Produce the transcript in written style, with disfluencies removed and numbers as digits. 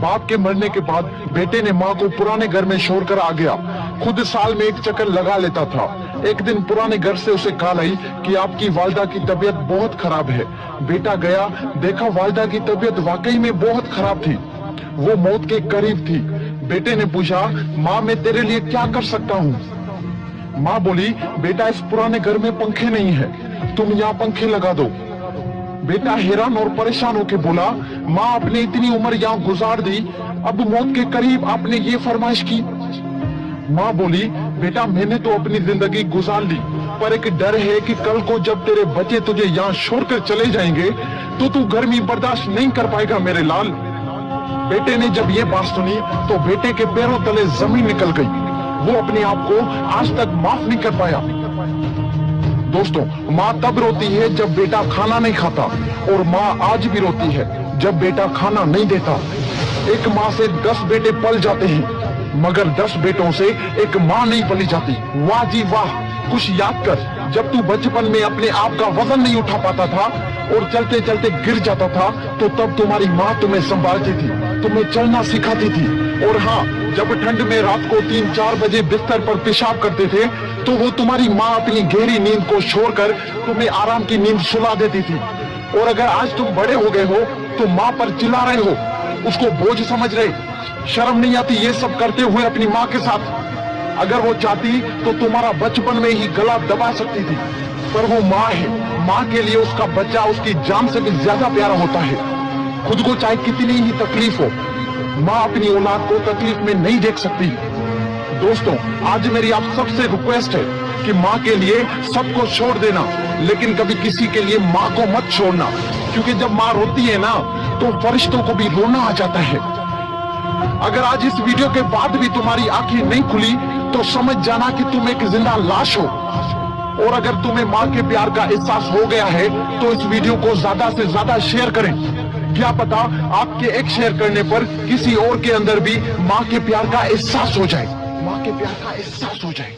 बाप के मरने के बाद बेटे ने माँ को पुराने घर में छोड़कर आ गया। खुद साल में एक चक्कर लगा लेता था। एक दिन पुराने घर से उसे कॉल आई कि आपकी वालिदा की तबीयत बहुत खराब है। बेटा गया, देखा वालिदा की तबीयत वाकई में बहुत खराब थी, वो मौत के करीब थी। बेटे ने पूछा, माँ मैं तेरे लिए क्या कर सकता हूँ? माँ बोली, बेटा इस पुराने घर में पंखे नहीं है, तुम यहाँ पंखे लगा दो। बेटा हैरान और परेशान होकर बोला, माँ आपने इतनी उम्र यहाँ गुजार दी, अब मौत के करीब आपने ये फरमाइश की। माँ बोली, बेटा मैंने तो अपनी जिंदगी गुजार ली, पर एक डर है कि कल को जब तेरे बच्चे तुझे यहाँ छोड़कर चले जाएंगे तो तू गर्मी बर्दाश्त नहीं कर पाएगा मेरे लाल। बेटे ने जब ये बात सुनी तो बेटे के पैरों तले जमीन निकल गई। वो अपने आप को आज तक माफ नहीं कर पाया। दोस्तों, माँ तब रोती है जब बेटा खाना नहीं खाता, और माँ आज भी रोती है जब बेटा खाना नहीं देता। एक माँ से 10 बेटे पल जाते हैं, मगर 10 बेटों से एक माँ नहीं पली जाती। वाह जी वाह। कुछ याद कर, जब तू बचपन में अपने आप का वजन नहीं उठा पाता था और चलते चलते गिर जाता था, तो तब तुम्हारी माँ तुम्हें संभालती थी, तुम्हें चलना सिखाती थी। और हाँ, जब ठंड में रात को 3-4 बजे बिस्तर पर पेशाब करते थे तो वो तुम्हारी माँ अपनी गहरी नींद को छोड़कर तुम्हें आराम की नींद सुला देती थी। और अगर आज तुम बड़े हो गए हो तो माँ पर चिल्ला रहे हो, उसको बोझ समझ रहे, शर्म नहीं आती ये सब करते हुए अपनी माँ के साथ? अगर वो चाहती तो तुम्हारा बचपन में ही गला दबा सकती थी, पर वो माँ है। माँ के लिए उसका बच्चा उसकी जान से भी ज्यादा प्यारा होता है। खुद को चाहे कितनी ही तकलीफ हो, माँ अपनी औलाद को तकलीफ में नहीं देख सकती। दोस्तों, आज मेरी आप सबसे रिक्वेस्ट है कि माँ के लिए सबको छोड़ देना, लेकिन कभी किसी के लिए माँ को मत छोड़ना, क्योंकि जब माँ रोती है ना तो फरिश्तों को भी रोना आ जाता है। अगर आज इस वीडियो के बाद भी तुम्हारी आंखें नहीं खुली तो समझ जाना कि तुम एक जिंदा लाश हो। और अगर तुम्हें माँ के प्यार का एहसास हो गया है तो इस वीडियो को ज्यादा से ज्यादा शेयर करें। क्या पता आपके एक शेयर करने पर किसी और के अंदर भी माँ के प्यार का एहसास हो जाए, माँ के प्यार का एहसास हो जाए।